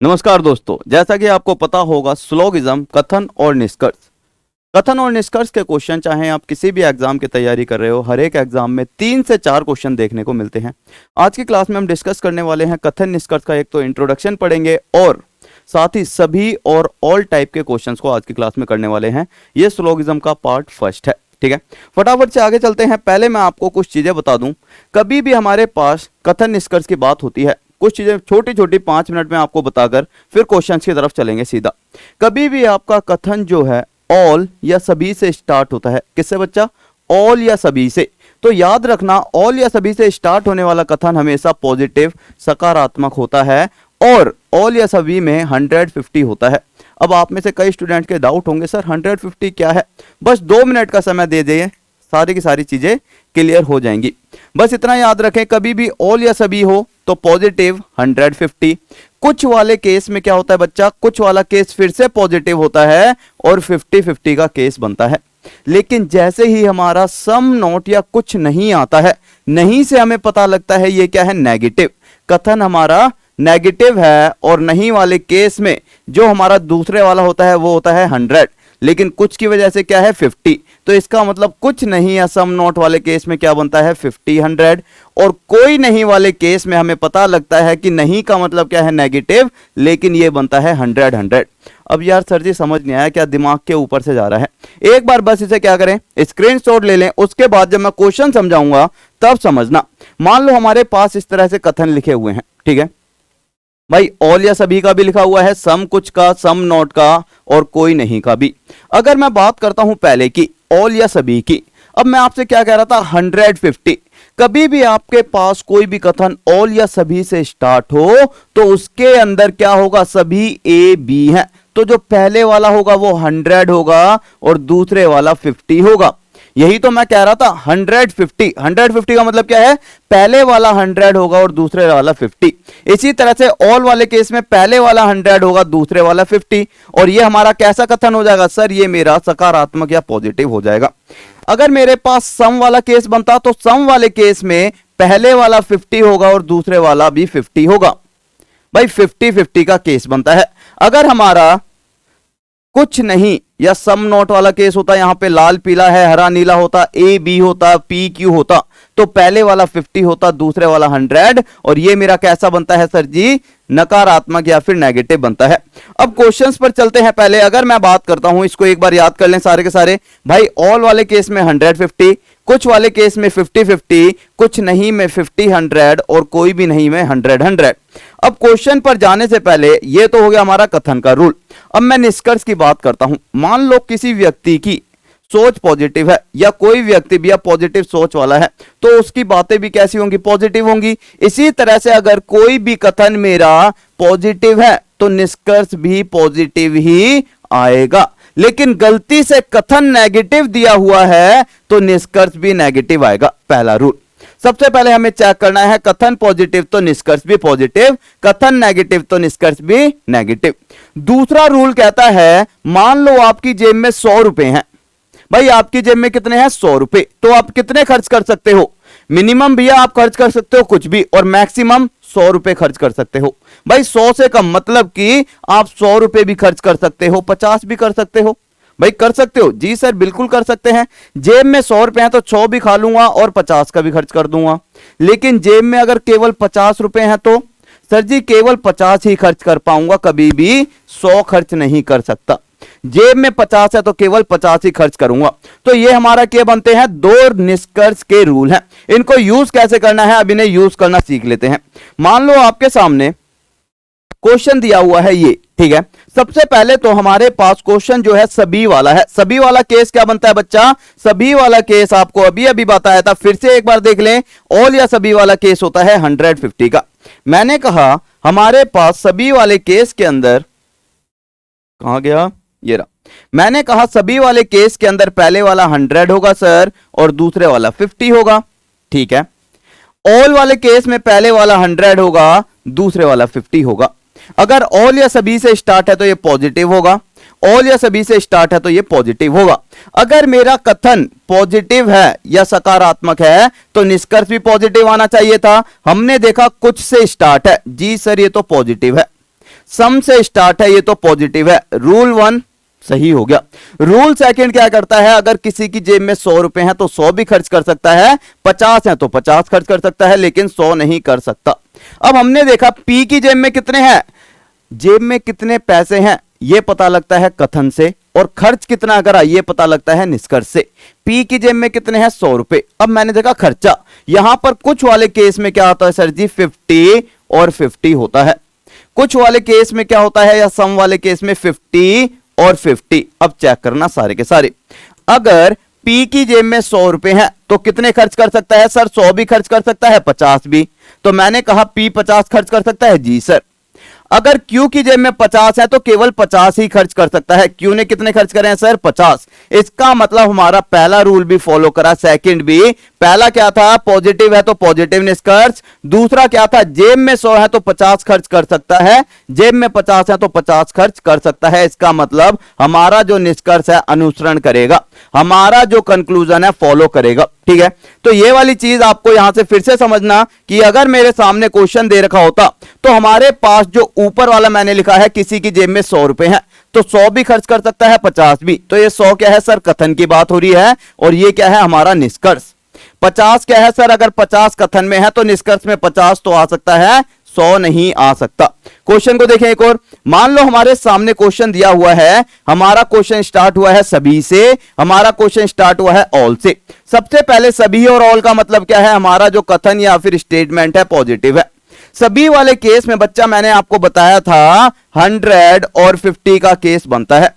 नमस्कार दोस्तों, जैसा कि आपको पता होगा स्लोगिज्म कथन और निष्कर्ष के क्वेश्चन चाहे आप किसी भी एग्जाम की तैयारी कर रहे हो, हर एक एग्जाम में 3 से 4 क्वेश्चन देखने को मिलते हैं। आज की क्लास में हम डिस्कस करने वाले हैं कथन निष्कर्ष का। एक तो इंट्रोडक्शन पढ़ेंगे और साथ ही सभी और ऑल टाइप के क्वेश्चंस को आज की क्लास में करने वाले हैं। ये स्लोगिज्म का पार्ट फर्स्ट है, ठीक है। फटाफट से आगे चलते हैं। पहले मैं आपको कुछ चीजें बता दूं। कभी भी हमारे पास कथन निष्कर्ष की बात होती है, कुछ चीजें छोटी छोटी 5 मिनट में आपको बताकर फिर क्वेश्चंस की तरफ चलेंगे सीधा। कभी भी आपका कथन जो है ऑल या सभी से स्टार्ट होता है। किससे बच्चा? ऑल या सभी से। तो याद रखना, ऑल या सभी से स्टार्ट होने वाला कथन हमेशा पॉजिटिव सकारात्मक होता है और ऑल या सभी में 150 होता है। अब आप में से कई स्टूडेंट के डाउट होंगे, सर 150 क्या है? बस 2 मिनट का समय दे दीजिए, सारी की सारी चीजें क्लियर हो जाएंगी। बस इतना याद रखें, कभी भी ऑल या सभी हो तो पॉजिटिव 150। कुछ वाले केस में क्या होता है बच्चा? कुछ वाला केस फिर से पॉजिटिव होता है और 50-50 का केस बनता है। लेकिन जैसे ही हमारा सम नॉट या कुछ नहीं आता है, नहीं से हमें पता लगता है ये क्या है? नेगेटिव। कथन हमारा नेगेटिव है और नहीं वाले केस में जो हमारा दूसरे वाला होता है वो होता है 100, लेकिन कुछ की वजह से क्या है? 50। तो इसका मतलब कुछ नहीं या सम नॉट वाले केस में क्या बनता है? 50-100। और कोई नहीं वाले केस में हमें पता लगता है कि नहीं का मतलब क्या है? नेगेटिव, लेकिन ये बनता है 100-100। अब यार सर जी समझ नहीं आया, क्या दिमाग के ऊपर से जा रहा है? एक बार बस इसे क्या करें, स्क्रीनशॉट ले लें, उसके बाद जब मैं क्वेश्चन समझाऊंगा तब समझना। मान लो हमारे पास इस तरह से कथन लिखे हुए हैं, ठीक है भाई। ऑल या सभी का भी लिखा हुआ है, सम कुछ का, सम नॉट का और कोई नहीं का भी। अगर मैं बात करता हूं पहले की, ऑल या सभी की, अब मैं आपसे क्या कह रहा था? 150। कभी भी आपके पास कोई भी कथन ऑल या सभी से स्टार्ट हो तो उसके अंदर क्या होगा? सभी ए बी है। तो जो पहले वाला होगा वो 100 होगा और दूसरे वाला 50 होगा। यही तो मैं कह रहा था, 150 का मतलब क्या है? पहले वाला 100 होगा और दूसरे वाला 50। इसी तरह से ऑल वाले केस में पहले वाला 100 होगा, दूसरे वाला 50। और ये हमारा कैसा कथन हो जाएगा? सर ये मेरा सकारात्मक या पॉजिटिव हो जाएगा। अगर मेरे पास सम वाला केस बनता तो सम वाले केस में पहले वाला 50 होगा और दूसरे वाला भी 50 होगा। भाई 50-50 का केस बनता है। अगर हमारा कुछ नहीं या सम नॉट वाला केस होता, यहां पे लाल पीला है, हरा नीला होता, ए बी होता, पी क्यू होता, तो पहले वाला 50 होता, दूसरे वाला 100। और ये मेरा कैसा बनता है सर जी? नकारात्मक या फिर नेगेटिव बनता है। अब क्वेश्चंस पर चलते हैं। पहले अगर मैं बात करता हूं, इसको एक बार याद कर लें सारे के सारे भाई। ऑल वाले केस में 150, कुछ वाले केस में 50-50, कुछ नहीं में 50-100 और कोई भी नहीं में 100-100। अब क्वेश्चन पर जाने से पहले ये तो हो गया हमारा कथन का रूल। अब मैं निष्कर्ष की बात करता हूं। मान लो किसी व्यक्ति की सोच पॉजिटिव है या कोई व्यक्ति भी पॉजिटिव सोच वाला है तो उसकी बातें भी कैसी होंगी? पॉजिटिव होंगी। इसी तरह से अगर कोई भी कथन मेरा पॉजिटिव है तो निष्कर्ष भी पॉजिटिव ही आएगा। लेकिन गलती से कथन नेगेटिव दिया हुआ है तो निष्कर्ष भी नेगेटिव आएगा। पहला रूल। सबसे पहले हमें चेक करना है, कथन पॉजिटिव तो निष्कर्ष भी पॉजिटिव, कथन नेगेटिव तो निष्कर्ष भी नेगेटिव। दूसरा रूल कहता है, मान लो आपकी जेब में 100 रुपए हैं। भाई आपकी जेब में कितने हैं? 100 रुपए। तो आप कितने खर्च कर सकते हो? मिनिमम भैया आप खर्च कर सकते हो कुछ भी, और मैक्सिमम 100 रुपए खर्च कर सकते हो। भाई 100 से कम मतलब कि आप 100 रुपए भी खर्च कर सकते हो, 50 भी कर सकते हो। भाई कर सकते हो? जी सर बिल्कुल कर सकते हैं। जेब में 100 रुपए हैं तो 100 भी खा लूंगा और 50 का भी खर्च कर दूंगा। लेकिन जेब में अगर केवल 50 रुपए हैं तो सर जी केवल 50 ही खर्च कर पाऊंगा, कभी भी 100 खर्च नहीं कर सकता। जेब में 50 है तो केवल 50 ही खर्च करूंगा। तो ये हमारा क्या बनते हैं? 2 निष्कर्ष के रूल हैं। इनको यूज कैसे करना है, अब इन्हें यूज करना सीख लेते हैं। मान लो आपके सामने क्वेश्चन दिया हुआ है ये, ठीक है। सबसे पहले तो हमारे पास क्वेश्चन जो है सभी वाला है। सभी वाला केस क्या बनता है बच्चा? सभी वाला केस आपको अभी अभी बताया था, फिर से एक बार देख लें। ऑल या सभी वाला केस होता है 150 का। मैंने कहा हमारे पास सभी वाले केस के अंदर, कहां गया ये रहा, मैंने कहा सभी वाले केस के अंदर पहले वाला 100 होगा सर और दूसरे वाला 50 होगा, ठीक है। ऑल वाले केस में पहले वाला 100 होगा, दूसरे वाला 50 होगा। अगर ऑल या सभी से स्टार्ट है तो ये पॉजिटिव होगा, ऑल या सभी से स्टार्ट है तो ये पॉजिटिव होगा। अगर मेरा कथन पॉजिटिव है या सकारात्मक है तो निष्कर्ष भी पॉजिटिव आना चाहिए था। हमने देखा कुछ से स्टार्ट है, जी सर ये तो पॉजिटिव है। सम से स्टार्ट है, ये तो पॉजिटिव है, रूल 1 सही हो गया। रूल सेकंड क्या करता है, अगर किसी की जेब में 100 रुपए हैं तो 100 भी खर्च कर सकता है, 50 है तो 50 खर्च कर सकता है, लेकिन 100 नहीं कर सकता। अब हमने देखा पी की जेब में कितने हैं, जेब में कितने पैसे हैं ये पता लगता है कथन से, और खर्च कितना करा ये पता लगता है निष्कर्ष से। पी की जेब में कितने हैं 100 रुपए। अब मैंने देखा खर्चा, यहां पर कुछ वाले केस में क्या होता है सर जी, 50 और 50 होता है। कुछ वाले केस में क्या होता है, या सम वाले केस में 50 और 50। अब चेक करना सारे के सारे, अगर पी की जेब में 100 रुपए हैं तो कितने खर्च कर सकता है सर, 100 भी खर्च कर सकता है, 50 भी। तो मैंने कहा पी 50 खर्च कर सकता है, जी सर। अगर क्यू की जेब में 50 है तो केवल 50 ही खर्च कर सकता है। क्यू ने कितने खर्च करे हैं सर, 50। इसका मतलब हमारा पहला रूल भी फॉलो करा, सेकंड भी। पहला क्या था, पॉजिटिव है तो पॉजिटिव निष्कर्ष। दूसरा क्या था, जेब में 100 है तो 50 खर्च कर सकता है, जेब में 50 है तो 50 खर्च कर सकता है। इसका मतलब हमारा जो निष्कर्ष है अनुसरण करेगा, हमारा जो कंक्लूजन है फॉलो करेगा। ठीक है, तो ये वाली चीज आपको यहां से फिर से समझना कि अगर मेरे सामने क्वेश्चन दे रखा होता तो हमारे पास जो ऊपर वाला मैंने लिखा है, किसी की जेब में 100 रुपए है तो 100 भी खर्च कर सकता है, 50 भी। तो ये 100 क्या है सर, कथन की बात हो रही है, और ये क्या है हमारा निष्कर्ष। 50 क्या है सर, अगर 50 कथन में है तो निष्कर्ष में 50 तो आ सकता है, 100 नहीं आ सकता। क्वेश्चन को देखें एक और, मान लो हमारे सामने क्वेश्चन दिया हुआ है, हमारा क्वेश्चन स्टार्ट हुआ है सभी से, हमारा क्वेश्चन स्टार्ट हुआ है ऑल से। सबसे पहले सभी और ऑल का मतलब क्या है, हमारा जो कथन या फिर स्टेटमेंट है पॉजिटिव है। सभी वाले केस में बच्चा मैंने आपको बताया था 100 और 50 का केस बनता है,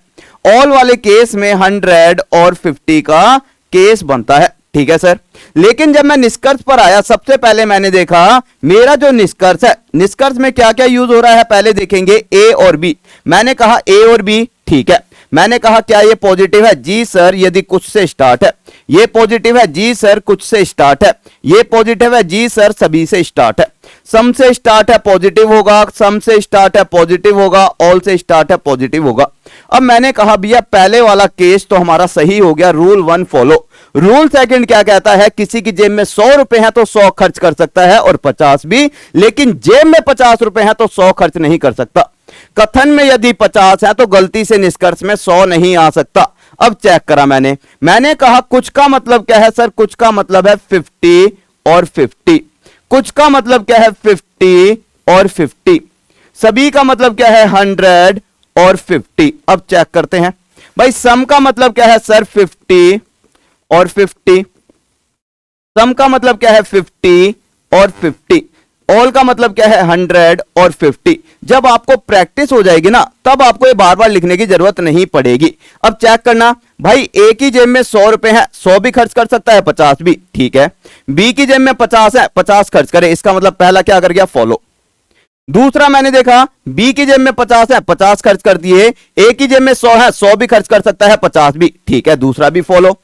ऑल वाले केस में 100 और 50 का केस बनता है। ठीक है सर, लेकिन जब मैं निष्कर्ष पर आया, सबसे पहले मैंने देखा मेरा जो निष्कर्ष है, निष्कर्ष में क्या क्या यूज हो रहा है पहले देखेंगे, ए और बी। मैंने कहा ए और बी, ठीक है। मैंने कहा क्या ये पॉजिटिव है, जी सर यदि कुछ से स्टार्ट है। ये पॉजिटिव है, जी सर कुछ से स्टार्ट है। ये पॉजिटिव है, जी सर सभी से स्टार्ट है। सम से स्टार्ट है पॉजिटिव होगा, सम से स्टार्ट है पॉजिटिव होगा, ऑल से स्टार्ट है पॉजिटिव होगा। अब मैंने कहा भैया पहले वाला केस तो हमारा सही हो गया, रूल 1 फॉलो। रूल सेकंड क्या कहता है, किसी की जेब में 100 रुपए हैं तो 100 खर्च कर सकता है और 50 भी, लेकिन जेब में 50 रुपए हैं तो 100 खर्च नहीं कर सकता। कथन में यदि 50 है तो गलती से निष्कर्ष में 100 नहीं आ सकता। अब चेक करा मैंने कहा कुछ का मतलब क्या है सर, कुछ का मतलब है 50 और 50। कुछ का मतलब क्या है 50 और 50। सभी का मतलब क्या है 100 और 50। अब चेक करते हैं भाई, सम का मतलब क्या है सर 50 और 50। सम का मतलब क्या है 50 और 50। ऑल का मतलब क्या है 100 और 50। जब आपको प्रैक्टिस हो जाएगी ना, तब आपको ये बार बार लिखने की जरूरत नहीं पड़ेगी। अब चेक करना भाई, ए की जेब में 100 रुपए है, 100 भी खर्च कर सकता है, 50 भी, ठीक है। बी की जेब में 50 है, 50 खर्च करे, इसका मतलब पहला क्या कर गया, फॉलो। दूसरा मैंने देखा बी की जेब में 50 है, 50 खर्च कर दिए। ए की जेब में 100 है, 100 भी खर्च कर सकता है, 50 भी, ठीक है, दूसरा भी फॉलो।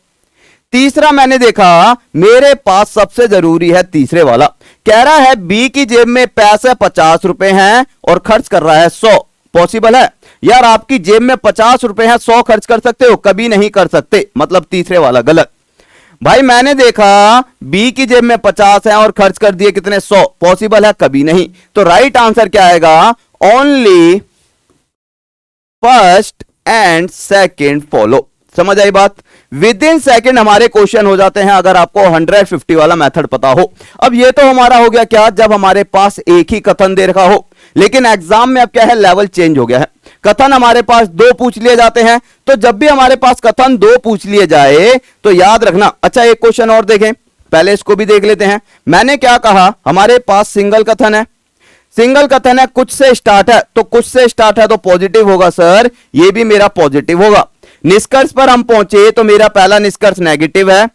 तीसरा मैंने देखा, मेरे पास सबसे जरूरी है तीसरे वाला, कह रहा है बी की जेब में पैसे 50 रुपए हैं और खर्च कर रहा है 100। पॉसिबल है यार, आपकी जेब में 50 रुपए हैं, 100 खर्च कर सकते हो, कभी नहीं कर सकते, मतलब तीसरे वाला गलत। भाई मैंने देखा बी की जेब में 50 है और खर्च कर दिए कितने, 100। पॉसिबल है, कभी नहीं। तो राइट आंसर क्या आएगा, only first and second follow. समझ आई बात, विद इन सेकेंड हमारे क्वेश्चन हो जाते हैं, अगर आपको 150 वाला मेथड पता हो। अब ये तो हमारा हो गया क्या, जब हमारे पास एक ही कथन दे रखा हो, लेकिन एग्जाम में अब क्या है, लेवल चेंज हो गया है। कथन हमारे पास 2 पूछ लिए जाते हैं, तो जब भी हमारे पास कथन 2 पूछ लिए जाए तो याद रखना। अच्छा एक क्वेश्चन और देखें, पहले इसको भी देख लेते हैं। मैंने क्या कहा, हमारे पास सिंगल कथन है, सिंगल कथन है, कुछ से स्टार्ट है, तो कुछ से स्टार्ट है तो पॉजिटिव होगा सर, ये भी मेरा पॉजिटिव होगा। निष्कर्ष पर हम पहुंचे तो मेरा पहला निष्कर्ष नेगेटिव है,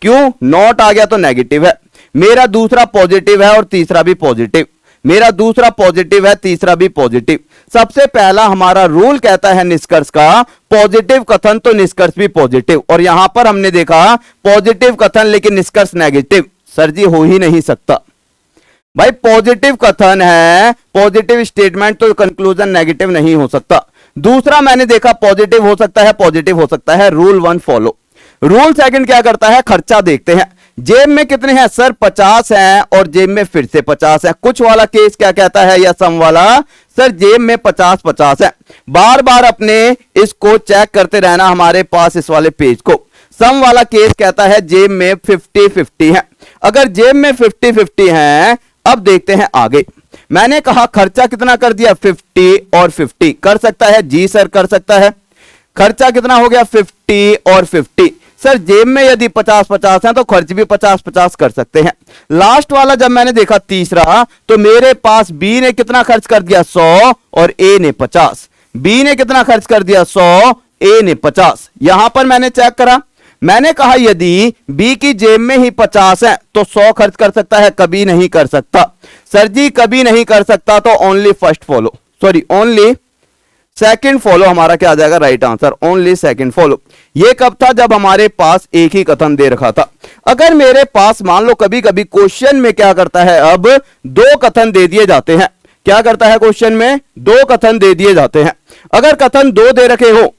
क्यों, नॉट आ गया तो नेगेटिव है। मेरा दूसरा पॉजिटिव है और तीसरा भी पॉजिटिव, मेरा दूसरा पॉजिटिव है, तीसरा भी पॉजिटिव। सबसे पहला हमारा रूल कहता है निष्कर्ष का, पॉजिटिव कथन तो निष्कर्ष भी पॉजिटिव, और यहां पर हमने देखा पॉजिटिव कथन लेकिन निष्कर्ष नेगेटिव। सर जी हो ही नहीं सकता भाई, पॉजिटिव कथन है, पॉजिटिव स्टेटमेंट, तो कंक्लूजन नेगेटिव नहीं हो सकता। दूसरा मैंने देखा पॉजिटिव हो सकता है, पॉजिटिव हो सकता है, रूल 1 फॉलो। रूल सेकंड क्या करता है, खर्चा देखते हैं। जेब में कितने हैं सर, 50 हैं और जेब में फिर से 50 है। कुछ वाला केस क्या कहता है, या सम वाला, सर जेब में 50-50 है। बार बार अपने इसको चेक करते रहना हमारे पास इस वाले पेज को। सम वाला केस कहता है जेब में 50-50 है। अगर जेब में 50-50 है, अब देखते हैं आगे। मैंने कहा खर्चा कितना कर दिया, 50 और 50 कर सकता है जी सर, कर सकता है। खर्चा कितना हो गया, 50 और 50। सर जेब में यदि 50-50 है तो खर्च भी 50-50 कर सकते हैं। लास्ट वाला जब मैंने देखा तीसरा, तो मेरे पास बी ने कितना खर्च कर दिया, 100 और ए ने 50। बी ने कितना खर्च कर दिया, 100, ए ने 50। यहां पर मैंने चेक करा, मैंने कहा यदि बी की जेब में ही 50 है तो 100 खर्च कर सकता है, कभी नहीं कर सकता। सर जी कभी नहीं कर सकता, तो only first follow, sorry only second follow हमारा क्या आ जाएगा, right answer, only second follow. ये कब था, जब हमारे पास एक ही कथन दे रखा था। अगर मेरे पास मान लो कभी कभी क्वेश्चन में क्या करता है, अब 2 कथन दे दिए जाते हैं। क्या करता है क्वेश्चन में, 2 कथन दे दिए जाते हैं। अगर कथन 2 दे रखे हो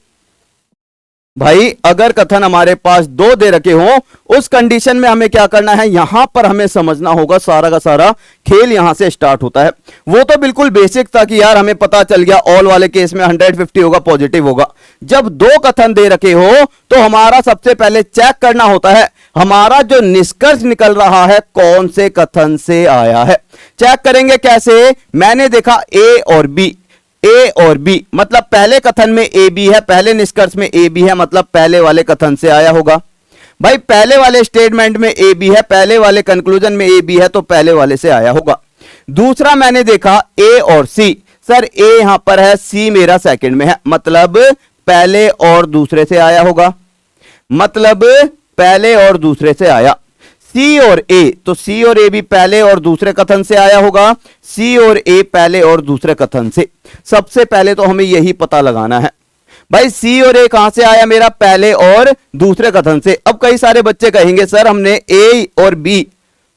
भाई, अगर कथन हमारे पास 2 दे रखे हो, उस कंडीशन में हमें क्या करना है, यहां पर हमें समझना होगा, सारा का सारा खेल यहां से स्टार्ट होता है। वो तो बिल्कुल बेसिक था कि यार हमें पता चल गया ऑल वाले केस में 150 होगा, पॉजिटिव होगा। जब 2 कथन दे रखे हो तो हमारा सबसे पहले चेक करना होता है हमारा जो निष्कर्ष निकल रहा है कौन से कथन से आया है। चेक करेंगे कैसे, मैंने देखा ए और बी, ए और बी मतलब पहले कथन में ए बी है, पहले निष्कर्ष में ए बी है, मतलब पहले वाले कथन से आया होगा। भाई पहले वाले स्टेटमेंट में ए बी है, पहले वाले कंक्लूजन में ए बी है, तो पहले वाले से आया होगा। दूसरा मैंने देखा ए और सी, सर ए यहां पर है, सी मेरा सेकंड में है, मतलब पहले और दूसरे से आया होगा, मतलब पहले और दूसरे से आया। सी और ए, तो सी और ए भी पहले और दूसरे कथन से आया होगा, सी और ए पहले और दूसरे कथन से। सबसे पहले तो हमें यही पता लगाना है भाई सी और ए कहां से आया, मेरा पहले और दूसरे कथन से। अब कई सारे बच्चे कहेंगे सर हमने ए और बी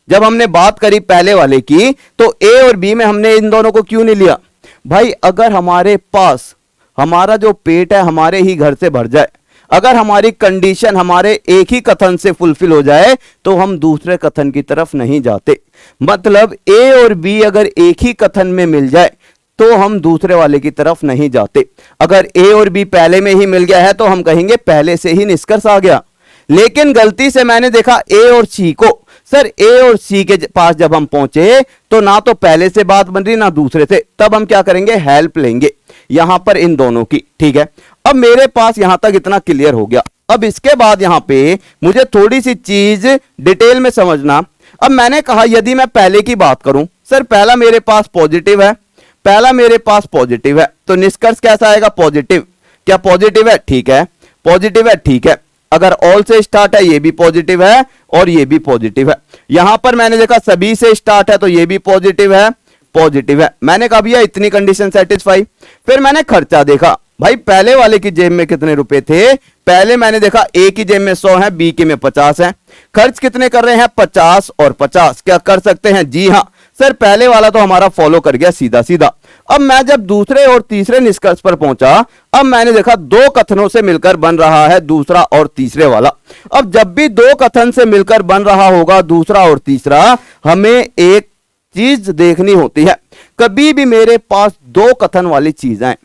जब हमने बात करी पहले वाले की, तो ए और बी में हमने इन दोनों को क्यों नहीं लिया। भाई अगर हमारे पास हमारा जो पेट है हमारे ही घर से भर जाए, अगर हमारी कंडीशन हमारे एक ही कथन से फुलफिल हो जाए, तो हम दूसरे कथन की तरफ नहीं जाते। मतलब ए और बी अगर एक ही कथन में मिल जाए तो हम दूसरे वाले की तरफ नहीं जाते। अगर ए और बी पहले में ही मिल गया है तो हम कहेंगे पहले से ही निष्कर्ष आ गया। लेकिन गलती से मैंने देखा ए और सी को, सर ए और सी के पास जब हम पहुंचे तो ना तो पहले से बात बन रही ना दूसरे से, तब हम क्या करेंगे, हेल्प लेंगे यहां पर इन दोनों की। ठीक है, अब मेरे पास यहां तक इतना क्लियर हो गया। अब इसके बाद यहां पे मुझे थोड़ी सी चीज डिटेल में समझना। अब मैंने कहा यदि मैं पहले की बात करूं, सर पहला मेरे पास पॉजिटिव है, पहला मेरे पास पॉजिटिव है, तो निष्कर्ष कैसा आएगा, पॉजिटिव। क्या पॉजिटिव है, ठीक है, पॉजिटिव है, ठीक है। अगर ऑल से स्टार्ट है ये भी पॉजिटिव है और ये भी पॉजिटिव है। यहां पर मैंने देखा सभी से स्टार्ट है तो ये भी पॉजिटिव है, पॉजिटिव है। मैंने कहा भैया इतनी कंडीशन सेटिस्फाई। फिर मैंने खर्चा देखा, भाई पहले वाले की जेब में कितने रुपए थे, पहले मैंने देखा ए की जेब में 100 है, बी की में 50 है। खर्च कितने कर रहे हैं, 50 और 50। क्या कर सकते हैं, जी हां सर, पहले वाला तो हमारा फॉलो कर गया सीधा सीधा। अब मैं जब दूसरे और तीसरे निष्कर्ष पर पहुंचा, अब मैंने देखा 2 कथनों से मिलकर बन रहा है दूसरा और तीसरे वाला। अब जब भी 2 कथन से मिलकर बन रहा होगा दूसरा और तीसरा, हमें एक चीज देखनी होती है। कभी भी मेरे पास 2 कथन वाली चीज आए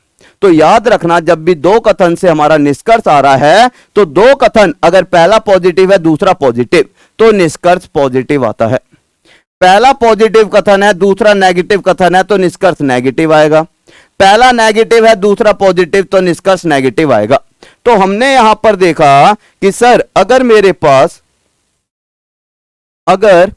तो याद रखना, जब भी 2 कथन से हमारा निष्कर्ष आ रहा है तो 2 कथन अगर पहला पॉजिटिव है दूसरा पॉजिटिव, तो निष्कर्ष पॉजिटिव आता है। पहला पॉजिटिव कथन है दूसरा नेगेटिव कथन है तो निष्कर्ष नेगेटिव आएगा। पहला नेगेटिव है दूसरा पॉजिटिव तो निष्कर्ष नेगेटिव आएगा। तो हमने यहां पर देखा कि सर अगर मेरे पास अगर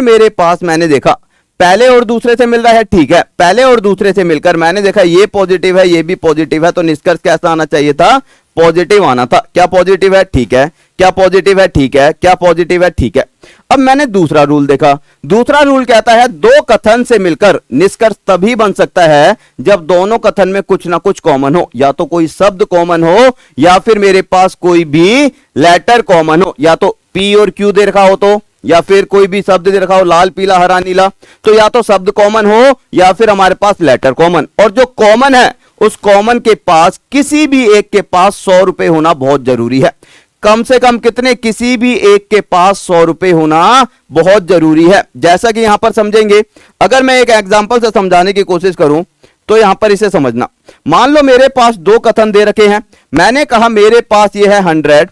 मेरे पास मैंने देखा पहले और दूसरे से मिल रहा है, ठीक है, पहले और दूसरे से मिलकर मैंने देखा ये पॉजिटिव है ये भी पॉजिटिव है, तो निष्कर्ष कैसा आना चाहिए था, पॉजिटिव आना था। क्या पॉजिटिव है, ठीक है, क्या पॉजिटिव है, ठीक है, क्या पॉजिटिव है, ठीक है। अब मैंने दूसरा रूल देखा, दूसरा रूल कहता है 2 कथन से मिलकर निष्कर्ष तभी बन सकता है जब दोनों कथन में कुछ ना कुछ कॉमन हो, या तो कोई शब्द कॉमन हो या फिर मेरे पास कोई भी लेटर कॉमन हो, या तो पी और क्यू दे रखा हो तो, या फिर कोई भी शब्द दे रखा हो लाल पीला हरा नीला, तो या तो शब्द कॉमन हो या फिर हमारे पास लेटर कॉमन। और जो कॉमन है उस कॉमन के पास किसी भी एक के पास 100 रुपए होना बहुत जरूरी है। कम से कम कितने, किसी भी एक के पास 100 रुपए होना बहुत जरूरी है। जैसा कि यहां पर समझेंगे, अगर मैं एक एग्जांपल से समझाने की कोशिश करूं तो यहां पर इसे समझना। मान लो मेरे पास दो कथन दे रखे हैं, मैंने कहा मेरे पास ये है 100,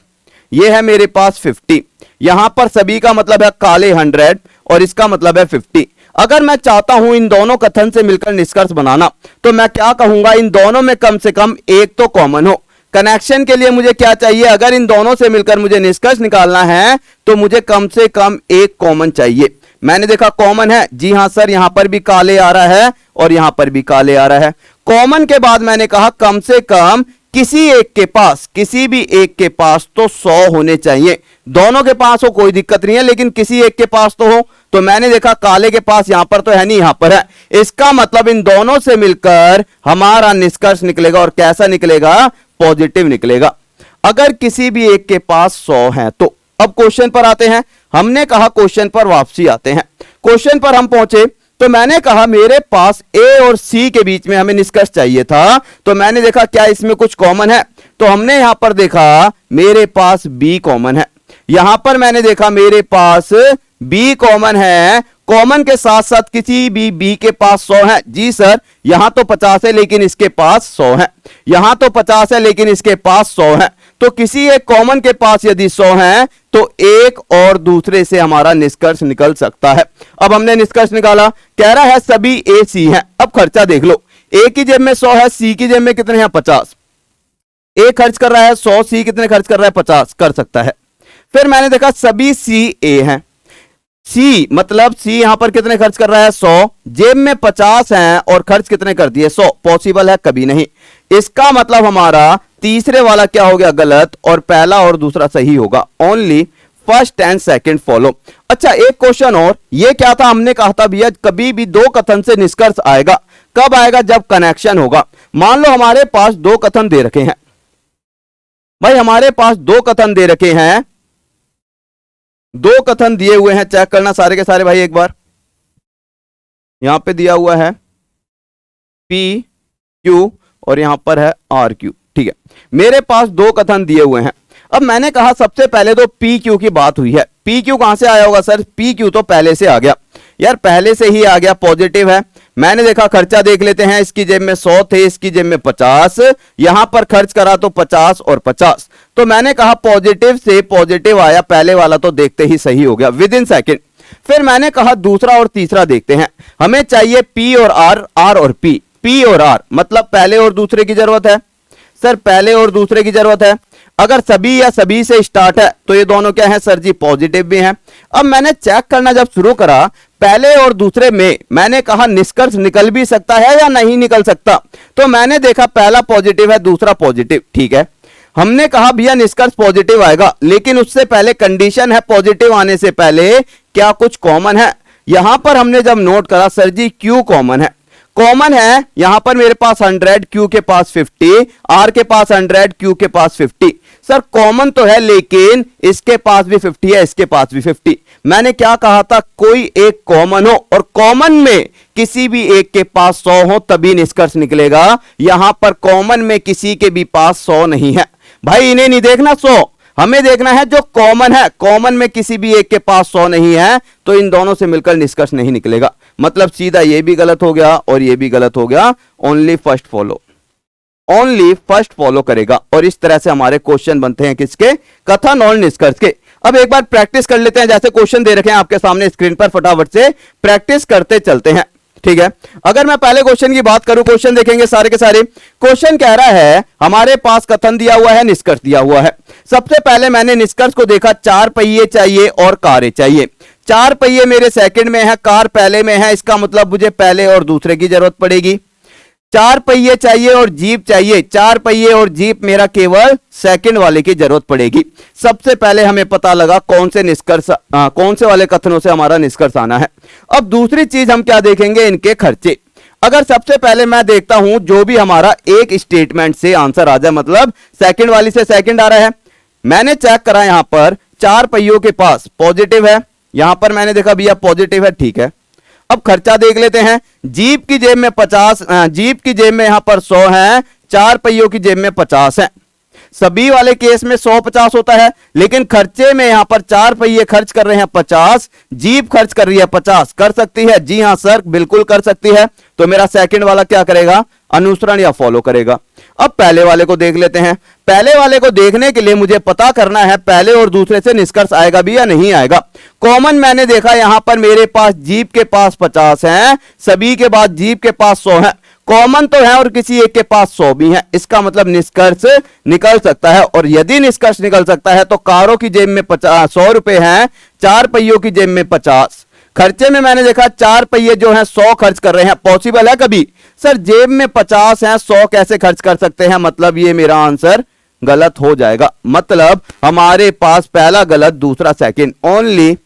ये है मेरे पास 50। यहां पर सभी का मतलब है काले 100 और इसका मतलब है 50। अगर मैं चाहता हूं इन दोनों कथन से मिलकर निष्कर्ष बनाना, तो मैं क्या कहूंगा, इन दोनों में कम से कम एक तो कॉमन हो। कनेक्शन के लिए मुझे क्या चाहिए, अगर इन दोनों से मिलकर मुझे निष्कर्ष निकालना है तो मुझे कम से कम एक कॉमन चाहिए। मैंने देखा कॉमन है, जी हां सर, यहां पर भी काले आ रहा है और यहां पर भी काले आ रहा है। कॉमन के बाद मैंने कहा कम से कम किसी एक के पास, किसी भी एक के पास तो 100 होने चाहिए। दोनों के पास हो कोई दिक्कत नहीं है, लेकिन किसी एक के पास तो हो। तो मैंने देखा काले के पास यहां पर तो है नहीं, यहां पर है। इसका मतलब इन दोनों से मिलकर हमारा निष्कर्ष निकलेगा, और कैसा निकलेगा, पॉजिटिव निकलेगा। अगर किसी भी एक के पास 100 है तो अब क्वेश्चन पर आते हैं। हमने कहा क्वेश्चन पर वापसी आते हैं। क्वेश्चन पर हम पहुंचे तो मैंने कहा मेरे पास ए और सी के बीच में हमें निष्कर्ष चाहिए था। तो मैंने देखा क्या इसमें कुछ कॉमन है, तो हमने यहां पर देखा मेरे पास बी कॉमन है। यहां पर मैंने देखा मेरे पास बी कॉमन है। कॉमन के साथ साथ किसी भी बी के पास 100 है। जी सर, यहां तो 50 है लेकिन इसके पास 100 है, यहां तो 50 है लेकिन इसके पास 100 है। तो किसी एक कॉमन के पास यदि 100 है तो एक और दूसरे से हमारा निष्कर्ष निकल सकता है। अब हमने निष्कर्ष निकाला, कह रहा है सभी ए सी है। अब खर्चा देख लो, ए की जेब में 100 है, सी की जेब में कितने हैं, 50। ए खर्च कर रहा है 100, सी कितने खर्च कर रहा है, 50 कर सकता है। फिर मैंने देखा सभी सी ए हैं। सी मतलब सी यहां पर कितने खर्च कर रहा है, 100, जेब में 50 हैं और खर्च कितने कर दिए, 100। पॉसिबल है, कभी नहीं। इसका मतलब हमारा तीसरे वाला क्या हो गया, गलत, और पहला और दूसरा सही होगा। Only first and second follow. अच्छा, एक क्वेश्चन और, ये क्या था, हमने कहा था भैया कभी भी दो कथन से निष्कर्ष आएगा। कब आएगा, जब कनेक्शन होगा। मान लो हमारे पास दो कथन दे रखे हैं भाई, हमारे पास दो कथन दे रखे हैं, दो कथन दिए हुए हैं। चेक करना सारे के सारे भाई एक बार। यहां पे दिया हुआ है पी क्यू और यहां पर है आर क्यू, ठीक है। मेरे पास दो कथन दिए हुए हैं। अब मैंने कहा सबसे पहले तो पी क्यू की बात हुई है। पी क्यू कहां से आया होगा सर, पी क्यू तो पहले से आ गया यार, पहले से ही आ गया, पॉजिटिव है। मैंने देखा खर्चा देख लेते हैं, इसकी जेब में 100 थे, इसकी जेब में 50, यहां पर खर्च करा तो 50 और 50। तो मैंने कहा पॉजिटिव से पॉजिटिव आया, पहले वाला तो देखते ही सही हो गया विद इन सेकेंड। फिर मैंने कहा दूसरा और तीसरा देखते हैं। हमें चाहिए पी और आर, आर और पी। पी और आर मतलब पहले और दूसरे की जरूरत है सर, पहले और दूसरे की जरूरत है। अगर सभी या सभी से स्टार्ट है तो ये दोनों क्या है सर जी, पॉजिटिव भी हैं। अब मैंने चेक करना जब शुरू करा, पहले और दूसरे में मैंने कहा निष्कर्ष निकल भी सकता है या नहीं निकल सकता। तो मैंने देखा पहला पॉजिटिव है, दूसरा पॉजिटिव, ठीक है। हमने कहा भैया निष्कर्ष पॉजिटिव आएगा, लेकिन उससे पहले कंडीशन है, पॉजिटिव आने से पहले क्या कुछ कॉमन है। यहां पर हमने जब नोट करा सर जी क्यू कॉमन है, कॉमन है। यहां पर मेरे पास 100, क्यू के पास 50, आर के पास 100, क्यू के पास 50। सर कॉमन तो है लेकिन इसके पास भी 50 है, इसके पास भी 50। मैंने क्या कहा था, कोई एक कॉमन हो और कॉमन में किसी भी एक के पास 100 हो तभी निष्कर्ष निकलेगा। यहां पर कॉमन में किसी के भी पास 100 नहीं है भाई, इन्हें नहीं देखना 100, हमें देखना है जो कॉमन है। कॉमन में किसी भी एक के पास 100 नहीं है तो इन दोनों से मिलकर निष्कर्ष नहीं निकलेगा। मतलब सीधा ये भी गलत हो गया और ये भी गलत हो गया। Only first follow, only first follow करेगा। और इस तरह से हमारे क्वेश्चन बनते हैं किसके, कथन और निष्कर्ष के। अब एक बार प्रैक्टिस कर लेते हैं, जैसे क्वेश्चन दे रखे हैं आपके सामने स्क्रीन पर, फटाफट से प्रैक्टिस करते चलते हैं, ठीक है। अगर मैं पहले क्वेश्चन की बात करूं, क्वेश्चन देखेंगे सारे के सारे। क्वेश्चन कह रहा है हमारे पास कथन दिया हुआ है, निष्कर्ष दिया हुआ है। सबसे पहले मैंने निष्कर्ष को देखा, 4 पहिए चाहिए और कारें चाहिए। 4 पहिए मेरे सेकंड में है, कार पहले में है, इसका मतलब मुझे पहले और दूसरे की जरूरत पड़ेगी। 4 पहिए चाहिए और जीप चाहिए, 4 पहिए और जीप मेरा केवल सेकंड वाले की जरूरत पड़ेगी। सबसे पहले हमें पता लगा कौन से निष्कर्ष, कौन से वाले कथनों से हमारा निष्कर्ष आना है। अब दूसरी चीज हम क्या देखेंगे, इनके खर्चे। अगर सबसे पहले मैं देखता हूं जो भी हमारा एक स्टेटमेंट से आंसर आ जाए, मतलब सेकंड वाली से सेकंड आ रहा है। मैंने चेक करा यहां पर 4 पहियों के पास पॉजिटिव है, यहां पर मैंने देखा भैया पॉजिटिव है, ठीक है। अब खर्चा देख लेते हैं। जीप की जेब में 50, जीप की जेब में यहां पर 100 है, 4 पहियों की जेब में 50 है। सभी वाले केस में 100-50 होता है, लेकिन खर्चे में यहां पर 4 पहिए खर्च कर रहे हैं 50, जीप खर्च कर रही है 50। कर सकती है? जी हां सर, बिल्कुल कर सकती है। तो मेरा सेकंड वाला क्या करेगा? अनुसरण या फॉलो करेगा। अब पहले वाले को देख लेते हैं। पहले वाले को देखने के लिए मुझे पता करना है पहले और दूसरे से निष्कर्ष आएगा भी या नहीं आएगा। कॉमन मैंने देखा यहां पर मेरे पास जीप के पास 50 है, सभी के बाद जीप के पास 100 है। कॉमन तो है और किसी एक के पास 100 भी है, इसका मतलब निष्कर्ष निकल सकता है। और यदि निष्कर्ष निकल सकता है तो कारों की जेब में 100 रुपए हैं, 4 पहियों की जेब में 50। खर्चे में मैंने देखा 4 पहिए जो हैं 100 खर्च कर रहे हैं। पॉसिबल है कभी? सर जेब में 50 हैं, 100 कैसे खर्च कर सकते हैं? मतलब ये मेरा आंसर गलत हो जाएगा। मतलब हमारे पास पहला गलत, दूसरा सेकंड, ओनली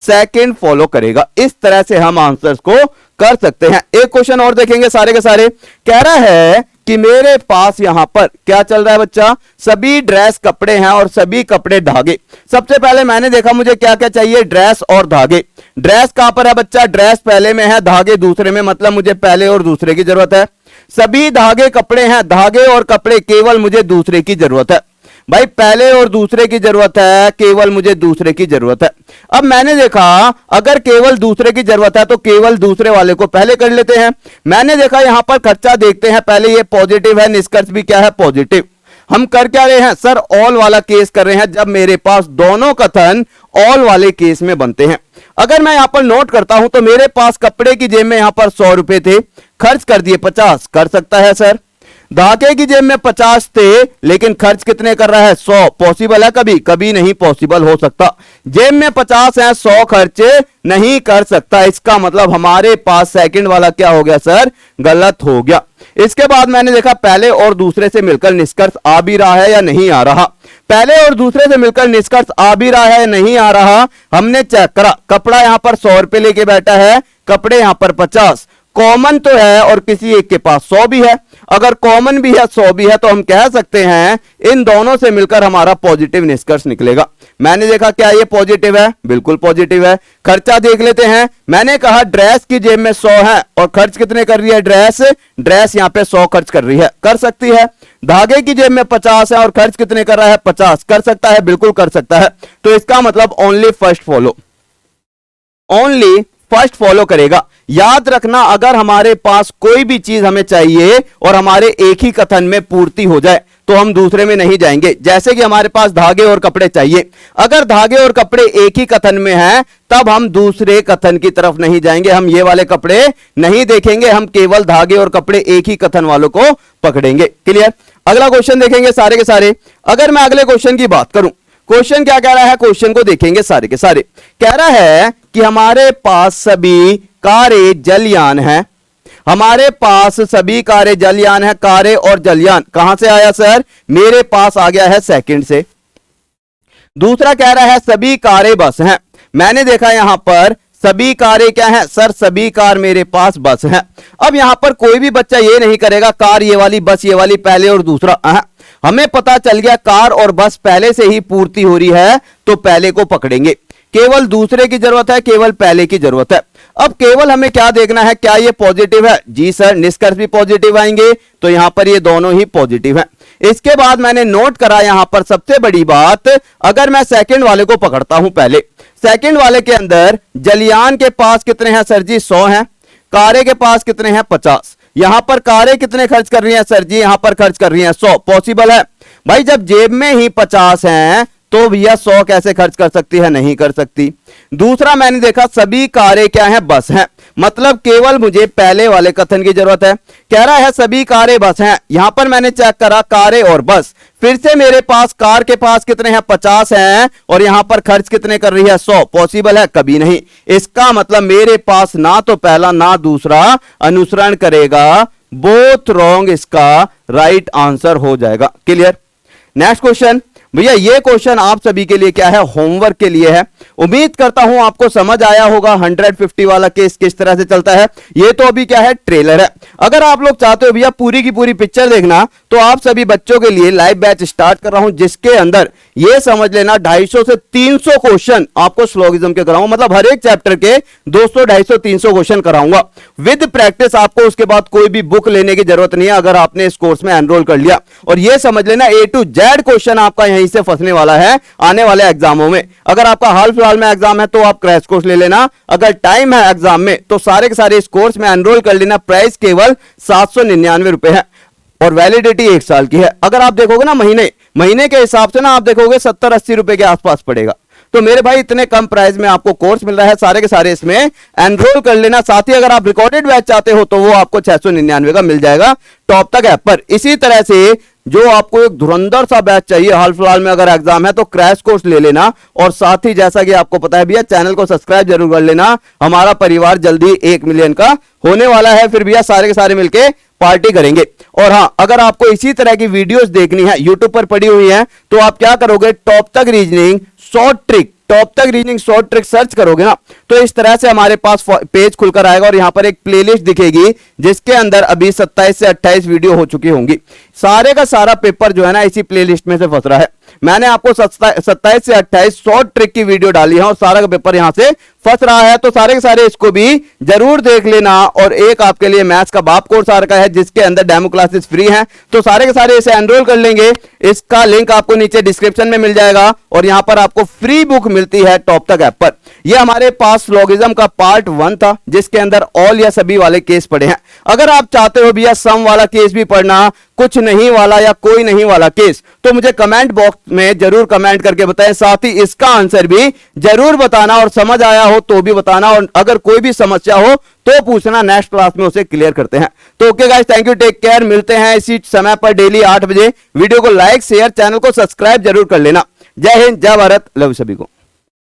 सेकंड फॉलो करेगा। इस तरह से हम आंसर्स को कर सकते हैं। एक क्वेश्चन और देखेंगे सारे के सारे। कह रहा है कि मेरे पास यहां पर क्या चल रहा है बच्चा? सभी ड्रेस कपड़े हैं और सभी कपड़े धागे। सबसे पहले मैंने देखा मुझे क्या क्या चाहिए? ड्रेस और धागे। ड्रेस कहां पर है बच्चा? ड्रेस पहले में है, धागे दूसरे में, मतलब मुझे पहले और दूसरे की जरूरत है। सभी धागे कपड़े हैं, धागे और कपड़े केवल मुझे दूसरे की जरूरत है। भाई पहले और दूसरे की जरूरत है, केवल मुझे दूसरे की जरूरत है। अब मैंने देखा अगर केवल दूसरे की जरूरत है तो केवल दूसरे वाले को पहले कर लेते हैं। मैंने देखा यहां पर खर्चा देखते हैं पहले, ये पॉजिटिव है, निष्कर्ष भी क्या है? पॉजिटिव। हम कर क्या रहे हैं सर? ऑल वाला केस कर रहे हैं, जब मेरे पास दोनों कथन ऑल वाले केस में बनते हैं। अगर मैं यहां पर नोट करता हूं तो मेरे पास कपड़े की जेब में यहां पर 100 रुपए थे, खर्च कर दिए 50। कर सकता है सर? धागे की जेब में 50 थे, लेकिन खर्च कितने कर रहा है? 100। पॉसिबल है कभी? कभी नहीं पॉसिबल हो सकता। जेब में 50 है, 100 खर्च नहीं कर सकता। इसका मतलब हमारे पास सेकंड वाला क्या हो गया सर? गलत हो गया। इसके बाद मैंने देखा पहले और दूसरे से मिलकर निष्कर्ष आ भी रहा है या नहीं आ रहा। पहले और दूसरे से मिलकर निष्कर्ष आ भी रहा है या नहीं आ रहा, हमने चेक करा। कपड़ा यहां पर 100 रुपए लेके बैठा है, कपड़े यहां पर 50। कॉमन तो है और किसी एक के पास 100 भी है। अगर कॉमन भी है 100 भी है तो हम कह सकते हैं इन दोनों से मिलकर हमारा पॉजिटिव निष्कर्ष निकलेगा। मैंने देखा क्या ये पॉजिटिव है? बिल्कुल पॉजिटिव है। खर्चा देख लेते हैं। मैंने कहा ड्रेस की जेब में 100 है और खर्च कितने कर रही है? ड्रेस यहां पे 100 खर्च कर रही है। कर सकती है। धागे की जेब में 50 है और खर्च कितने कर रहा है? 50। कर सकता है? बिल्कुल कर सकता है। तो इसका मतलब only first follow, only first follow करेगा। याद रखना अगर हमारे पास कोई भी चीज हमें चाहिए और हमारे एक ही कथन में पूर्ति हो जाए तो हम दूसरे में नहीं जाएंगे। जैसे कि हमारे पास धागे और कपड़े चाहिए, अगर धागे और कपड़े एक ही कथन में हैं तब हम दूसरे कथन की तरफ नहीं जाएंगे, हम ये वाले कपड़े नहीं देखेंगे, हम केवल धागे और कपड़े एक ही कथन वालों को पकड़ेंगे। क्लियर? अगला क्वेश्चन देखेंगे सारे के सारे। अगर मैं अगले क्वेश्चन की बात करूं, क्वेश्चन क्या कह रहा है? क्वेश्चन को देखेंगे सारे के सारे। कह रहा है कि हमारे पास सभी कारें जलयान हैं। हमारे पास सभी कारें जलयान है। कारें और जलयान कहां से आया सर? मेरे पास आ गया है सेकंड से। दूसरा कह रहा है सभी कारें बस हैं। मैंने देखा यहां पर सभी कारें क्या हैं सर? सभी कार मेरे पास बस हैं। अब यहां पर कोई भी बच्चा ये नहीं करेगा कार ये वाली, बस ये वाली, पहले और दूसरा। हमें पता चल गया कार और बस पहले से ही पूर्ति हो रही है तो पहले को पकड़ेंगे। केवल दूसरे की जरूरत है, केवल पहले की जरूरत है। अब केवल हमें क्या देखना है? क्या ये पॉजिटिव है? जी सर, निष्कर्ष भी पॉजिटिव आएंगे तो यहां पर ये दोनों ही पॉजिटिव हैं। इसके बाद मैंने नोट करा यहां पर सबसे बड़ी बात, अगर मैं सेकंड वाले को पकड़ता हूं पहले, सेकंड वाले के अंदर जलयान के पास कितने हैं सर जी? 100 हैं। कारें के पास कितने हैं? 50। यहां पर कारें कितने खर्च कर रही हैं सर जी? यहां पर खर्च कर रही हैं 100। पॉसिबल है? भाई जब जेब में ही 50 हैं तो भैया 100 कैसे खर्च कर सकती है? नहीं कर सकती। दूसरा मैंने देखा सभी कारें क्या हैं? बस हैं। मतलब केवल मुझे पहले वाले कथन की जरूरत है। कह रहा है सभी कारें बस हैं। यहां पर मैंने चेक करा कारें और बस, फिर से मेरे पास कार के पास कितने हैं? 50 हैं और यहां पर खर्च कितने कर रही है? 100। पॉसिबल है? कभी नहीं। इसका मतलब मेरे पास ना तो पहला ना दूसरा अनुसरण करेगा। बोथ रॉन्ग इसका राइट आंसर हो जाएगा। क्लियर? नेक्स्ट क्वेश्चन, भैया ये क्वेश्चन आप सभी के लिए क्या है, होमवर्क के लिए है। उम्मीद करता हूं आपको समझ आया होगा 150 वाला केस किस तरह से चलता है। ये तो अभी क्या है, ट्रेलर है। अगर आप लोग चाहते हो भैया पूरी की पूरी पिक्चर देखना, तो आप सभी बच्चों के लिए लाइव बैच स्टार्ट कर रहा हूं, जिसके अंदर ये समझ लेना 250 से 300 क्वेश्चन आपको स्लोगिज्म के कराऊंगा। मतलब हर एक चैप्टर के 200, 250, 300 क्वेश्चन कराऊंगा विद प्रैक्टिस। आपको उसके बाद कोई भी बुक लेने की जरूरत नहीं है अगर आपने इस कोर्स में एनरोल कर लिया। और ये समझ लेना A to Z क्वेश्चन आपका यहीं से फंसने वाला है आने वाले एग्जामों में। अगर आपका हाल फिलहाल में एग्जाम है तो आप क्रैश कोर्स ले लेना, अगर टाइम है एग्जाम में तो सारे के सारे इस कोर्स में एनरोल कर लेना। प्राइस केवल 799 रुपए है और वैलिडिटी 1 साल की है। अगर आप देखोगे ना महीने के हिसाब से ना आप देखोगे 70-80 रुपए के आसपास पड़ेगा। तो मेरे भाई इतने कम प्राइस में आपको कोर्स मिल रहा है, सारे के सारे इसमें एनरोल कर लेना। साथ ही अगर आप रिकॉर्डेड बैच चाहते हो तो वो आपको 699 का मिल जाएगा टॉप तक ऐप पर। इसी तरह से जो आपको एक धुरंधर सा बैच चाहिए हाल फिलहाल में अगर एग्जाम है तो क्रैश कोर्स ले लेना। और साथ ही जैसा कि आपको पता है भैया, चैनल को सब्सक्राइब जरूर कर लेना। हमारा परिवार जल्दी 1 मिलियन का होने वाला है, फिर भैया सारे के सारे मिलके पार्टी करेंगे। और हां, अगर आपको इसी तरह की वीडियोस देखनी है, यूट्यूब पर पड़ी हुई है, तो आप क्या करोगे, टॉप तक रीजनिंग शॉर्ट ट्रिक सर्च करोगे ना, तो इस तरह से हमारे पास पेज खुलकर आएगा और यहां पर एक प्लेलिस्ट दिखेगी जिसके अंदर अभी 27 से 28 वीडियो हो चुकी होंगी। सारे का सारा पेपर जो है ना इसी प्लेलिस्ट में से फंस रहा है। मैंने आपको 27 से 28 शॉर्ट ट्रिक की वीडियो डाली है और सारा का पेपर यहां से फंस रहा है। तो सारे के सारे इसको भी जरूर देख लेना। और एक आपके लिए मैथ्स का बाप कोर्स आ रखा है जिसके अंदर डेमो क्लासेस फ्री हैं, तो सारे के सारे इसे एनरोल कर लेंगे। इसका लिंक आपको नीचे डिस्क्रिप्शन में मिल जाएगा और यहां पर आपको फ्री बुक मिलती है टॉप तक ऐप पर। यह हमारे पास स्लोगिज्म का पार्ट 1 था जिसके अंदर ऑल या सभी वाले केस पढ़े हैं। अगर आप चाहते हो भैया सम वाला केस भी पढ़ना, कुछ नहीं वाला या कोई नहीं वाला केस, तो मुझे कमेंट बॉक्स में जरूर कमेंट करके बताएं। साथ ही इसका आंसर भी जरूर बताना और समझ आया हो तो भी बताना। और अगर कोई भी समस्या हो तो पूछना, नेक्स्ट क्लास में उसे क्लियर करते हैं। तो okay guys, thank you, take care. मिलते हैं इसी समय पर डेली 8 बजे। वीडियो को लाइक शेयर, चैनल को सब्सक्राइब जरूर कर लेना। जय हिंद, जय भारत, लव सभी को।